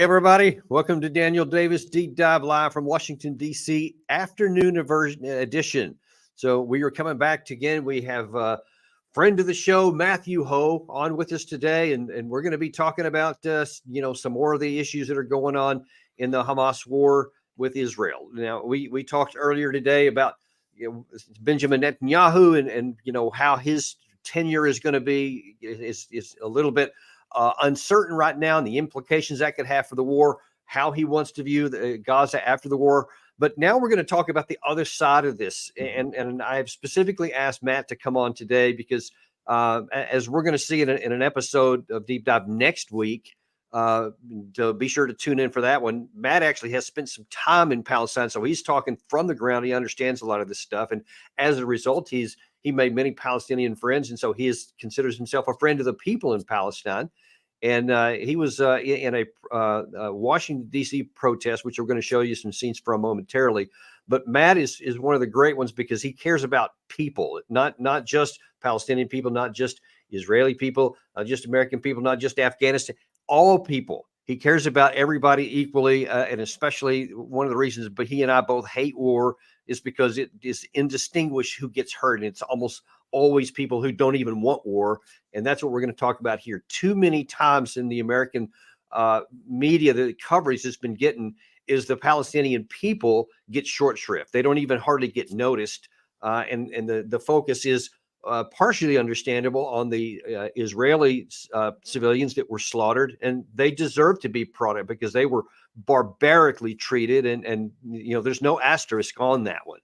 Hey everybody, welcome to Daniel Davis Deep Dive live from Washington, D.C. afternoon edition. So we are coming back again. We have a friend of the show, Matthew Ho, on with us today, and we're going to be talking about some more of the issues that are going on in the Hamas war with Israel. Now, we talked earlier today about Benjamin Netanyahu and how his tenure is going to be is a little bit uncertain right now, and the implications that could have for the war, how he wants to view Gaza after the war. But now we're going to talk about the other side of this. And I have specifically asked Matt to come on today because as we're going to see in an episode of Deep Dive next week, so be sure to tune in for that one. Matt actually has spent some time in Palestine, so he's talking from the ground. He understands a lot of this stuff. And as a result, he made many Palestinian friends. And so he considers himself a friend of the people in Palestine. And he was in a Washington, D.C. protest, which we're going to show you some scenes from momentarily. But Matt is one of the great ones because he cares about people, not just Palestinian people, not just Israeli people, not just American people, not just Afghanistan, all people. He cares about everybody equally. And especially one of the reasons, but he and I both hate war is because it is indistinguished who gets hurt. And it's almost always people who don't even want war. And that's what we're going to talk about here. Too many times in the American media, the coverage that's been getting is the Palestinian people get short shrift. They don't even hardly get noticed. And the focus is partially understandable on the Israeli civilians that were slaughtered, and they deserve to be brought up because they were barbarically treated. And there's no asterisk on that one.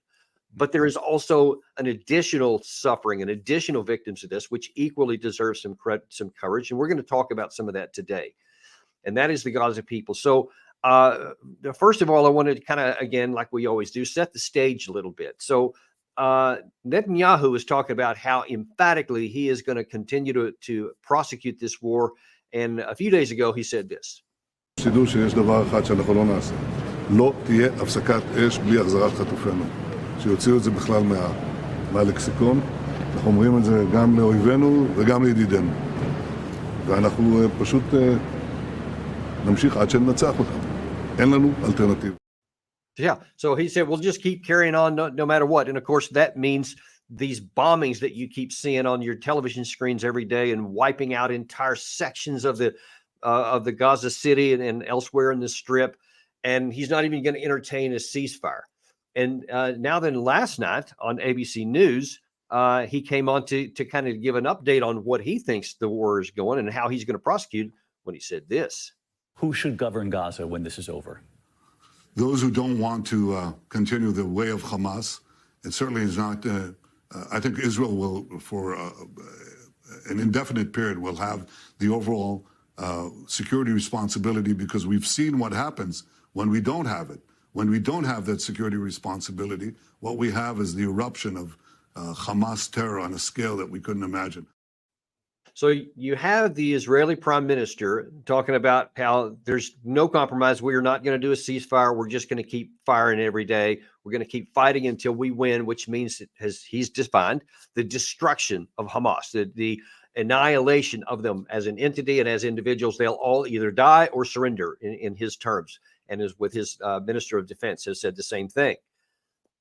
But there is also an additional suffering and additional victims of this, which equally deserve some courage. And we're going to talk about some of that today. And that is the Gaza people. So first of all, I wanted to kind of, again, like we always do, set the stage a little bit. So Netanyahu is talking about how emphatically he is going to continue to prosecute this war. And a few days ago, he said this. שידעו שיש דבר אחד שאנחנו לא נעשה. לא תהיה הפסקת אש בלי החזרת חטופינו. שיוציאו את זה בכלל מהלקסיקון. אנחנו אומרים את זה גם לאויבינו וגם לידידינו. ואנחנו פשוט נמשיך עד שננצח אותם. אין לנו אלטרנטיבה. Yeah, so he said, we'll just keep carrying on no matter what. And of course, that means these bombings that you keep seeing on your television screens every day and wiping out entire sections of the Gaza City and elsewhere in the Strip. And he's not even going to entertain a ceasefire. And now then last night on ABC News, he came on to kind of give an update on what he thinks the war is going and how he's going to prosecute when he said this. Who should govern Gaza when this is over? Those who don't want to continue the way of Hamas, it certainly is not. I think Israel will, for an indefinite period, will have the overall security responsibility because we've seen what happens when we don't have it. When we don't have that security responsibility, what we have is the eruption of Hamas terror on a scale that we couldn't imagine. So you have the Israeli prime minister talking about how there's no compromise. We are not going to do a ceasefire. We're just going to keep firing every day. We're going to keep fighting until we win, which means, as he's defined, the destruction of Hamas, the annihilation of them as an entity and as individuals. They'll all either die or surrender in his terms. And as with his minister of defense has said the same thing.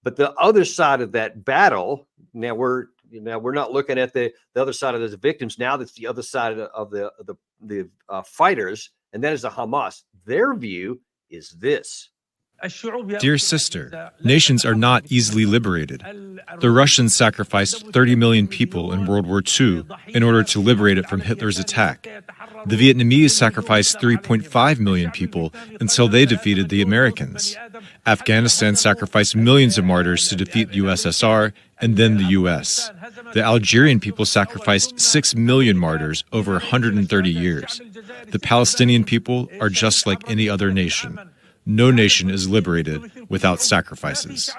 But the other side of that battle, now we're not looking at the other side of the victims. Now that's the other side of the fighters, and that is the Hamas. Their view is this. Dear sister, nations are not easily liberated. The Russians sacrificed 30 million people in World War II in order to liberate it from Hitler's attack. The Vietnamese sacrificed 3.5 million people until they defeated the Americans. Afghanistan sacrificed millions of martyrs to defeat the USSR and then the US. The Algerian people sacrificed 6 million martyrs over 130 years. The Palestinian people are just like any other nation. No nation is liberated without sacrifices.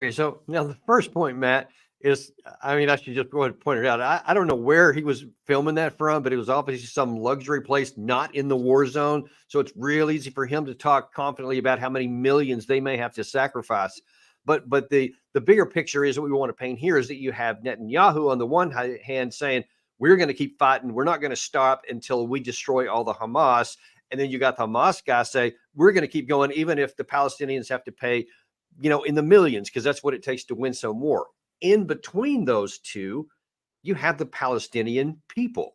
Okay, so now the first point, Matt, is, I should just go ahead and point it out. I don't know where he was filming that from, but it was obviously some luxury place not in the war zone. So it's real easy for him to talk confidently about how many millions they may have to sacrifice. But the bigger picture is what we want to paint here is that you have Netanyahu on the one hand saying, we're going to keep fighting. We're not going to stop until we destroy all the Hamas. And then you got the Hamas guys say, we're going to keep going, even if the Palestinians have to pay, in the millions, because that's what it takes to win some war. In between those two, you have the Palestinian people.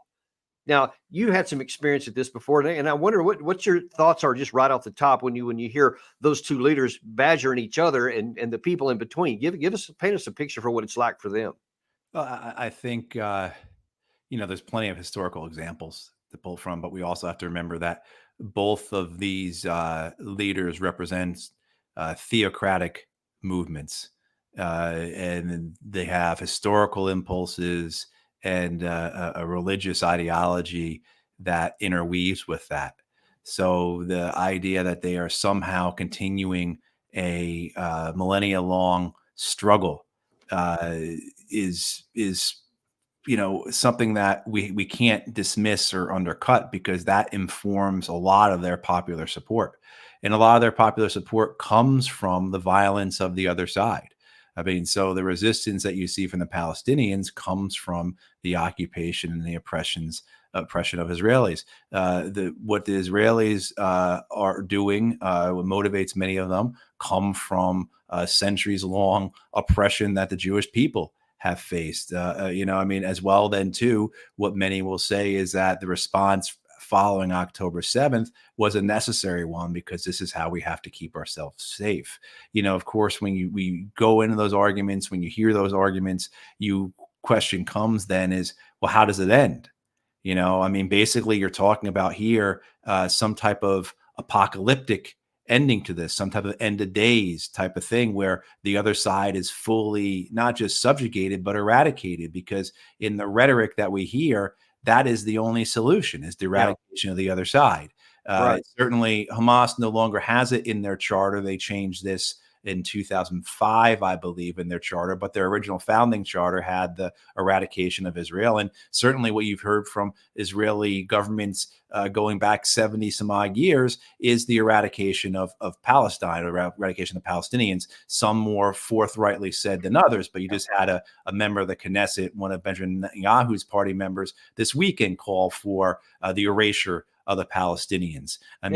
Now, you had some experience at this before, and I wonder what your thoughts are just right off the top when you hear those two leaders badgering each other and the people in between. Paint us a picture for what it's like for them. Well, I think there's plenty of historical examples to pull from, but we also have to remember that both of these leaders represent theocratic movements, and they have historical impulses and a religious ideology that interweaves with that. So the idea that they are somehow continuing a millennia-long struggle is something that we can't dismiss or undercut, because that informs a lot of their popular support. And a lot of their popular support comes from the violence of the other side. I mean, so the resistance that you see from the Palestinians comes from the occupation and the oppression of Israelis. What the Israelis are doing, what motivates many of them, come from centuries-long oppression that the Jewish people have faced. As well, then too, what many will say is that the response following October 7th was a necessary one, because this is how we have to keep ourselves safe. Of course, when we go into those arguments, when you hear those arguments, question comes then is, well, how does it end? Basically you're talking about here some type of apocalyptic ending to this, some type of end of days type of thing, where the other side is fully not just subjugated, but eradicated, because in the rhetoric that we hear, that is the only solution, is the eradication of the other side. Right. Certainly Hamas no longer has it in their charter. They changed this in 2005, I believe, in their charter, but their original founding charter had the eradication of Israel. And certainly what you've heard from Israeli governments going back 70 some odd years is the eradication of Palestine, or eradication of Palestinians, some more forthrightly said than others. But you just had a member of the Knesset, one of Benjamin Netanyahu's party members, this weekend call for the erasure of the Palestinians. Let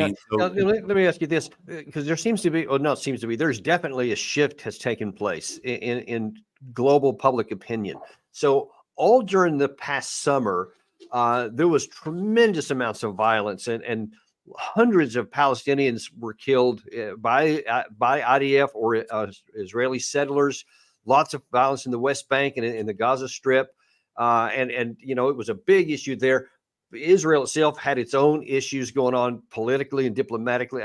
me ask you this, because there seems to be, there's definitely a shift has taken place in global public opinion. So all during the past summer, there was tremendous amounts of violence, and hundreds of Palestinians were killed by IDF or Israeli settlers. Lots of violence in the West Bank and in the Gaza Strip, and it was a big issue there. Israel itself had its own issues going on politically and diplomatically.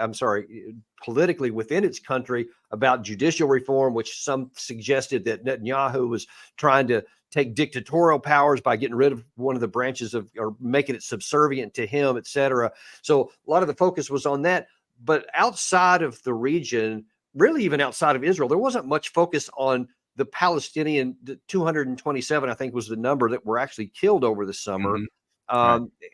Politically within its country about judicial reform, which some suggested that Netanyahu was trying to take dictatorial powers by getting rid of one of the branches or making it subservient to him, et cetera. So a lot of the focus was on that. But outside of the region, really even outside of Israel, there wasn't much focus on the Palestinian. The 227, I think, was the number that were actually killed over the summer. Mm-hmm.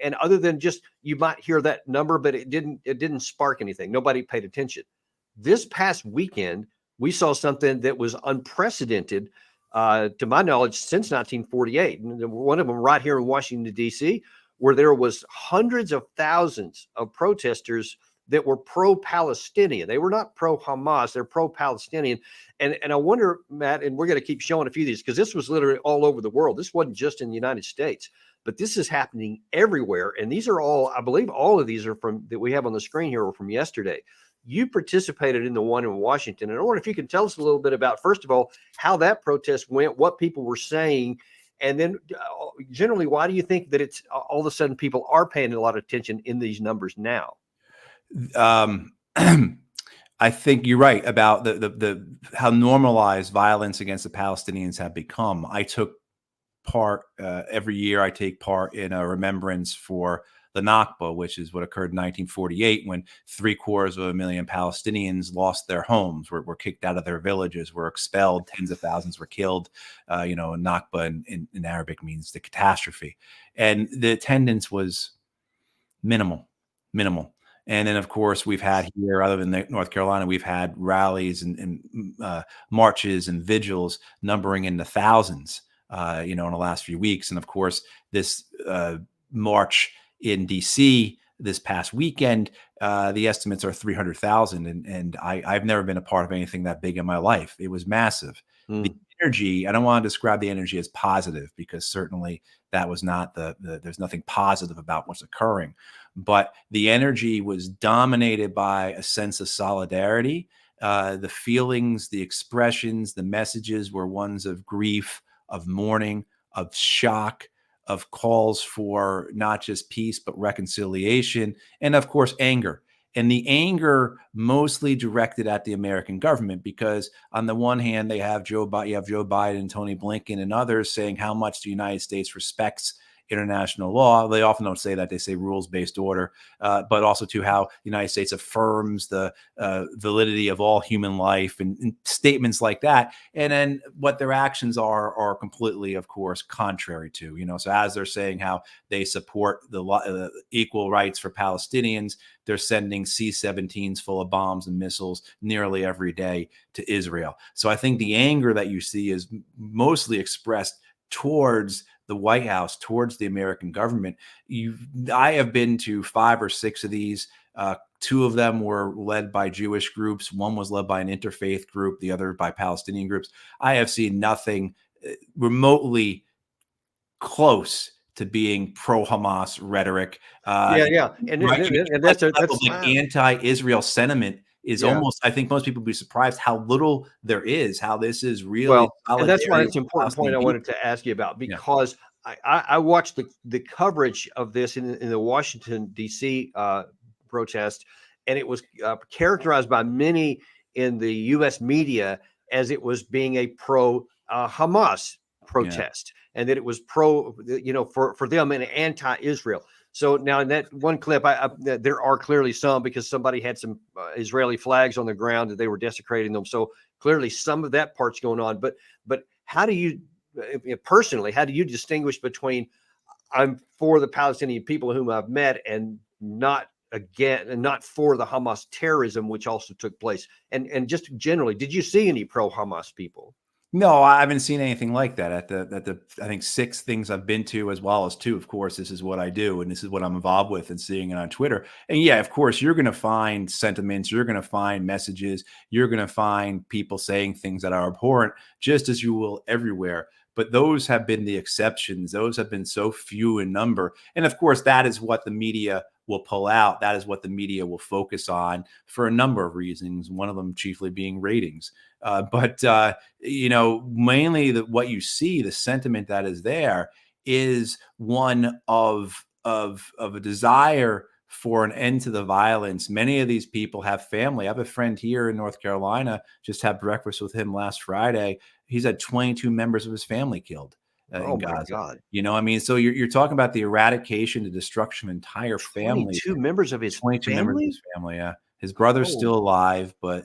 And other than just, you might hear that number, but it didn't spark anything. Nobody paid attention. This past weekend, we saw something that was unprecedented, to my knowledge, since 1948. And one of them right here in Washington, D.C., where there was hundreds of thousands of protesters that were pro-Palestinian. They were not pro-Hamas, they're pro-Palestinian. And I wonder, Matt, and we're going to keep showing a few of these, because this was literally all over the world. This wasn't just in the United States, but this is happening everywhere. And these are all, I believe all of these are that we have on the screen here, are from yesterday. You participated in the one in Washington. And I wonder if you can tell us a little bit about, first of all, how that protest went, what people were saying, and then generally, why do you think that it's all of a sudden people are paying a lot of attention in these numbers now? I think you're right about the how normalized violence against the Palestinians have become. I took part every year. I take part in a remembrance for the Nakba, which is what occurred in 1948, when 750,000 Palestinians lost their homes, were kicked out of their villages, were expelled, tens of thousands were killed. Nakba in Arabic means the catastrophe, and the attendance was minimal. And then, of course, we've had here, other than North Carolina, we've had rallies and marches and vigils numbering in the thousands, in the last few weeks. And of course, this march in D.C. this past weekend. The estimates are 300,000, and I've never been a part of anything that big in my life. It was massive. The energy, I don't want to describe the energy as positive, because certainly that was not there's nothing positive about what's occurring, but the energy was dominated by a sense of solidarity. The feelings, the expressions, the messages were ones of grief, of mourning, of shock, of calls for not just peace, but reconciliation, and of course, anger. And the anger mostly directed at the American government, because on the one hand, you have Joe Biden, Tony Blinken, and others saying how much the United States respects international law. They often don't say that; they say rules-based order, but also to how the United States affirms the validity of all human life, and statements like that. And then what their actions are completely, of course, contrary to. So as they're saying how they support the equal rights for Palestinians, they're sending C-17s full of bombs and missiles nearly every day to Israel. So I think the anger that you see is mostly expressed towards the White House, towards the American government. I have been to 5 or 6 of these. 2 of them were led by Jewish groups. One was led by an interfaith group, the other by Palestinian groups. I have seen nothing remotely close to being pro-Hamas rhetoric. Yeah. And that's like anti-Israel sentiment is almost, I think most people would be surprised how little there is, how this is really. And that's why it's an important point I wanted to ask you about, because I watched the coverage of this in the Washington, D.C. Protest, and it was characterized by many in the U.S. media as it was being a pro-Hamas protest, and that it was for them and anti-Israel. So now in that one clip, there are clearly some, because somebody had some Israeli flags on the ground and they were desecrating them. So clearly some of that part's going on. But how do you personally, how do you distinguish between I'm for the Palestinian people whom I've met and not for the Hamas terrorism, which also took place? And just generally, did you see any pro-Hamas people? No, I haven't seen anything like that at the I think 6 things I've been to, as well as 2. Of course, this is what I do, and this is what I'm involved with, and seeing it on Twitter. And yeah, of course, you're going to find sentiments, you're going to find messages, you're going to find people saying things that are abhorrent, just as you will everywhere. But those have been the exceptions. Those have been so few in number. And of course, that is what the media will pull out. That is what the media will focus on for a number of reasons, one of them chiefly being ratings. But mainly what you see, the sentiment that is there, is one of a desire for an end to the violence. Many of these people have family. I have a friend here in North Carolina, just had breakfast with him last Friday. He's had 22 members of his family killed in Gaza. God. So you're talking about the eradication, the destruction of entire families. 22 members of his family? Members of his family, yeah. His brother's still alive, but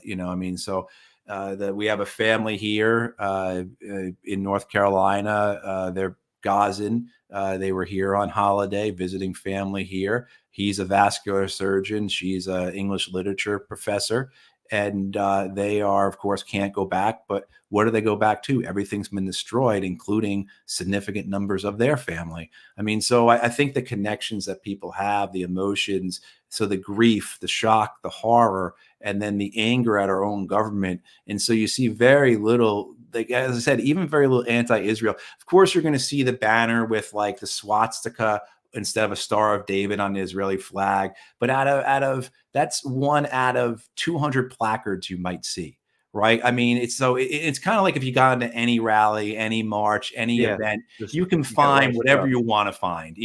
that we have a family here in North Carolina. They're Gazan. They were here on holiday, visiting family here. He's a vascular surgeon. She's an English literature professor. And they are, of course, can't go back. But what do they go back to? Everything's been destroyed, including significant numbers of their family. So I think the connections that people have, the emotions, so the grief, the shock, the horror, and then the anger at our own government. And so you see very little, as I said, even very little anti-Israel. Of course, you're going to see the banner with like the swastika instead of a Star of David on the Israeli flag. But that's 1 out of 200 placards you might see, right? It's kind of like if you got into any rally, any march, any event, you can find whatever you want to find,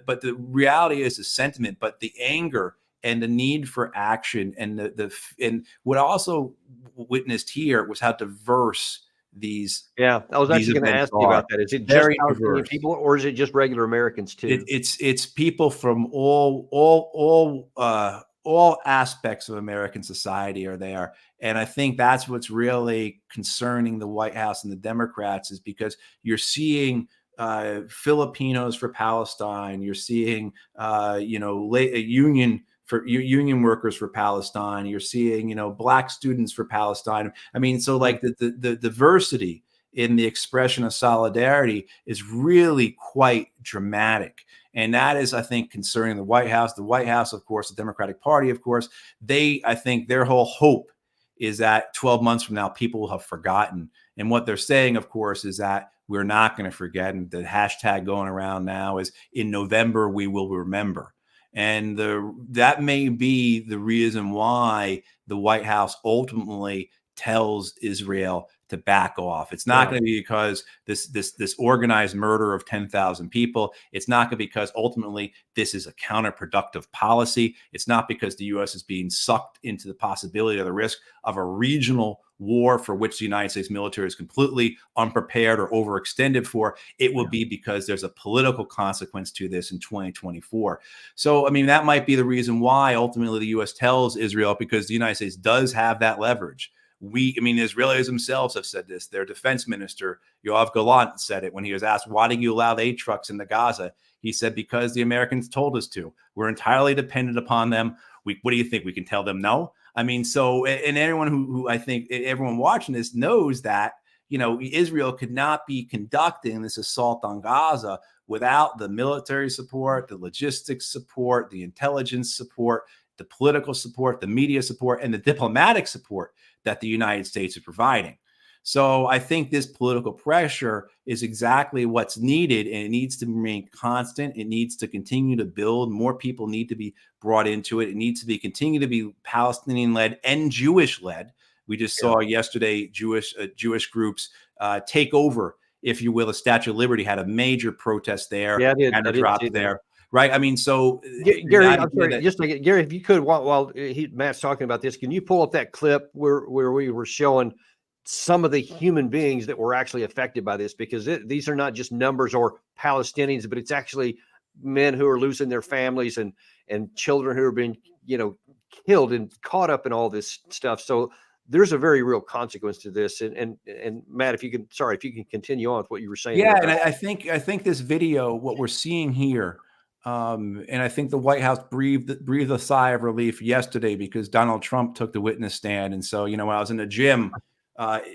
but the reality is the sentiment, but the anger and the need for action, and and what I also witnessed here was how diverse these. Yeah, I was actually going to ask you about that. Is it just Palestinian people, or is it just regular Americans too? It's people from all aspects of American society are there. And I think that's what's really concerning the White House and the Democrats, is because you're seeing Filipinos for Palestine. You're seeing, union workers for Palestine. You're seeing, Black students for Palestine. So like the diversity in the expression of solidarity is really quite dramatic. And that is, I think, concerning the White House. The White House, of course, the Democratic Party, of course, I think their whole hope is that 12 months from now, people will have forgotten. And what they're saying, of course, is that we're not going to forget. And the hashtag going around now is in November, we will remember. And that may be the reason why the White House ultimately tells Israel to back off. It's not going to be because this organized murder of 10,000 people. It's not going to be because ultimately this is a counterproductive policy. It's not because the U.S. is being sucked into the possibility or the risk of a regional war for which the United States military is completely unprepared or overextended for. It will be because there's a political consequence to this in 2024. So, I mean, that might be the reason why ultimately the U.S. tells Israel, because the United States does have that leverage. The Israelis themselves have said this. Their defense minister, Yoav Gallant, said it when he was asked, why did you allow the aid trucks into Gaza? He said, because the Americans told us to. We're entirely dependent upon them. What do you think? We can tell them no? I mean, so, and everyone who I think everyone watching this knows that, Israel could not be conducting this assault on Gaza without the military support, the logistics support, the intelligence support, the political support, the media support, and the diplomatic support that the United States is providing. So I think this political pressure is exactly what's needed, and it needs to remain constant. It needs to continue to build. More people need to be brought into it. It needs to continue to be Palestinian-led and Jewish-led. We just saw yesterday Jewish groups take over, if you will. The Statue of Liberty had a major protest there, and a drop there. Right. I mean, so Gary, I'm sorry, just like Gary, if you could, while Matt's talking about this, can you pull up that clip where we were showing some of the human beings that were actually affected by this? Because these are not just numbers or Palestinians, but it's actually men who are losing their families and children who are being, killed and caught up in all this stuff. So there's a very real consequence to this. And Matt, if you can continue on with what you were saying. Yeah, and I think this video, what we're seeing here. And I think the White House breathed a sigh of relief yesterday because Donald Trump took the witness stand. And so, when I was in the gym,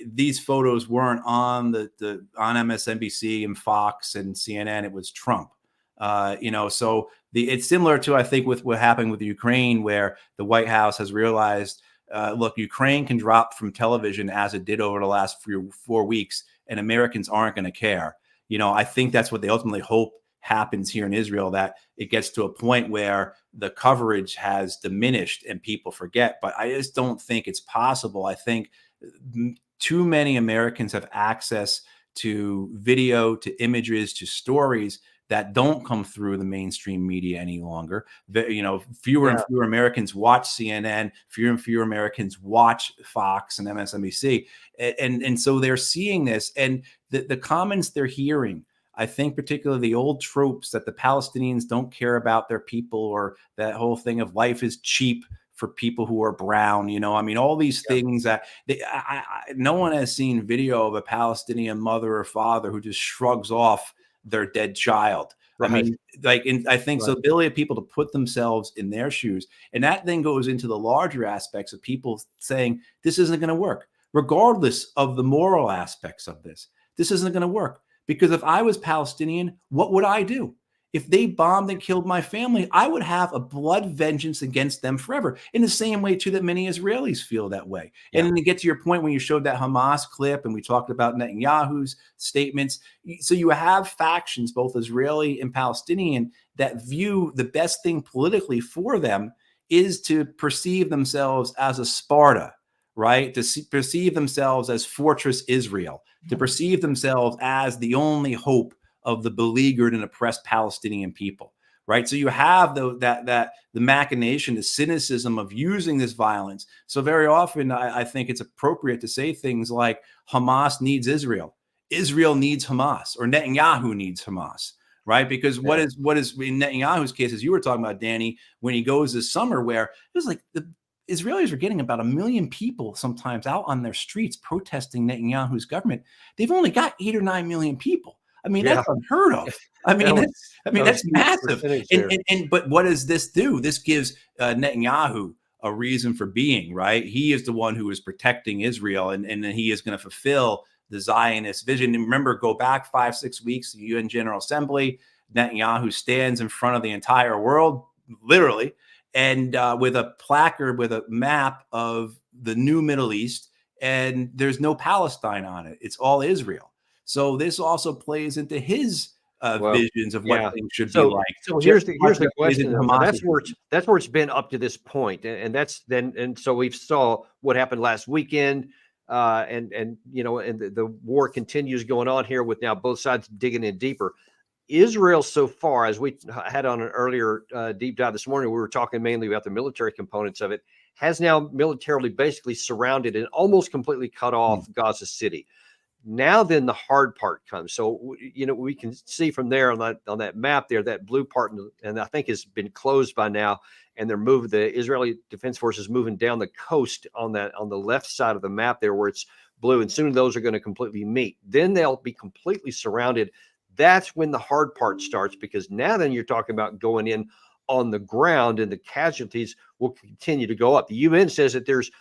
these photos weren't on on MSNBC and Fox and CNN. It was Trump. So it's similar to, I think, with what happened with Ukraine, where the White House has realized, look, Ukraine can drop from television as it did over the last 4 weeks, and Americans aren't going to care. I think that's what they ultimately hope happens here in Israel, that it gets to a point where the coverage has diminished and people forget. But I just don't think it's possible. I think too many Americans have access to video, to images, to stories that don't come through the mainstream media any longer. Fewer and fewer Americans watch CNN, fewer and fewer Americans watch Fox and MSNBC. And so they're seeing this, and the comments they're hearing, I think particularly the old tropes that the Palestinians don't care about their people, or that whole thing of life is cheap for people who are brown, all these things that no one has seen video of a Palestinian mother or father who just shrugs off their dead child. Right. I think so the ability of people to put themselves in their shoes, and that then goes into the larger aspects of people saying this isn't going to work, regardless of the moral aspects of this. This isn't going to work. Because if I was Palestinian, what would I do? If they bombed and killed my family, I would have a blood vengeance against them forever. In the same way, too, that many Israelis feel that way. Yeah. And then to get to your point, when you showed that Hamas clip and we talked about Netanyahu's statements, so you have factions, both Israeli and Palestinian, that view the best thing politically for them is to perceive themselves as a Sparta, right? To perceive themselves as Fortress Israel, to perceive themselves as the only hope of the beleaguered and oppressed Palestinian people, right? So you have the machination, the cynicism of using this violence. So very often, I think it's appropriate to say things like Hamas needs Israel, Israel needs Hamas, or Netanyahu needs Hamas, right? Because what is in Netanyahu's case, as you were talking about, Danny, when he goes this summer, where it was like the Israelis are getting about 1 million people sometimes out on their streets protesting Netanyahu's government. They've only got 8 or 9 million people. I mean, that's unheard of. That's massive. But what does this do? This gives Netanyahu a reason for being, right? He is the one who is protecting Israel, and he is going to fulfill the Zionist vision. And remember, go back 5-6 weeks, the UN General Assembly, Netanyahu stands in front of the entire world, literally, and with a placard with a map of the new Middle East, and there's no Palestine on it. It's all Israel. So this also plays into his visions of what things should be like. So here's the question. question. Though. That's where it's been up to this point, and so we saw what happened last weekend, and the war continues going on here with now both sides digging in deeper. Israel, so far, as we had on an earlier deep dive this morning, we were talking mainly about the military components of it, has now militarily basically surrounded and almost completely cut off Gaza City. Now then the hard part comes. So, we can see from there on that map there, that blue part, and I think has been closed by now. And they're moving, the Israeli Defense Forces moving down the coast on the left side of the map there where it's blue. And soon those are going to completely meet. Then they'll be completely surrounded. That's when the hard part starts, because now then you're talking about going in on the ground, and the casualties will continue to go up. The UN says that there's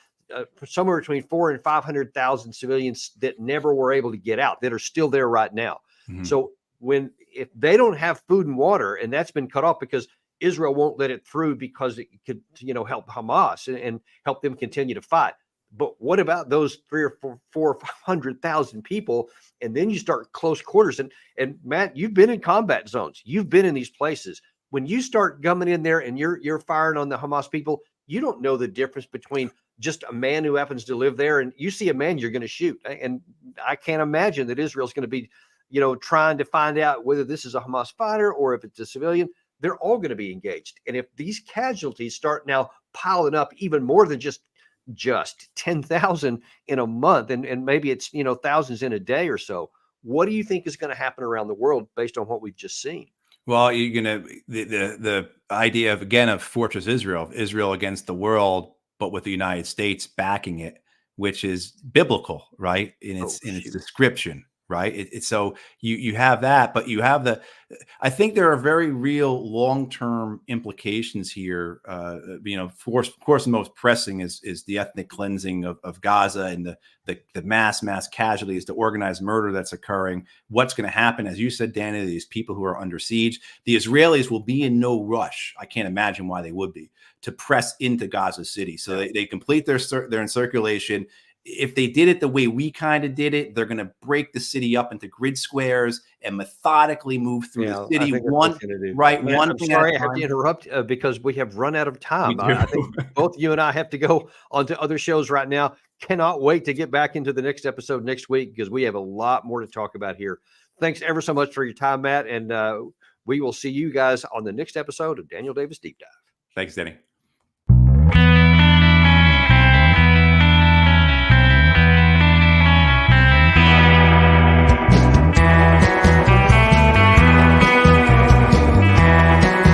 somewhere between 400,000 and 500,000 civilians that never were able to get out, that are still there right now. So if they don't have food and water, and that's been cut off because Israel won't let it through because it could, help Hamas and help them continue to fight. But what about those 300,000 or 500,000 people? And then you start close quarters. And Matt, you've been in combat zones. You've been in these places. When you start gumming in there and you're firing on the Hamas people, you don't know the difference between just a man who happens to live there, and you see a man you're going to shoot. And I can't imagine that Israel's going to be, trying to find out whether this is a Hamas fighter or if it's a civilian. They're all going to be engaged. And if these casualties start now piling up even more than just 10,000 in a month, and maybe it's, thousands in a day or so, what do you think is going to happen around the world based on what we've just seen? Well, you're going to, the idea of Fortress Israel against the world, but with the United States backing it, which is biblical, right? In its description, right? So you have that, but you have I think there are very real long-term implications here. Of course, the most pressing is the ethnic cleansing of Gaza and the mass casualties, the organized murder that's occurring. What's going to happen, as you said, Danny, these people who are under siege? The Israelis will be in no rush. I can't imagine why they would be, to press into Gaza City. So they complete their encirculation. If they did it the way we kind of did it, they're going to break the city up into grid squares and methodically move through the city. I'm sorry, I have to interrupt because we have run out of time. I think both you and I have to go on to other shows right now. Cannot wait to get back into the next episode next week, because we have a lot more to talk about here. Thanks ever so much for your time, Matt. And we will see you guys on the next episode of Daniel Davis Deep Dive. Thanks, Danny.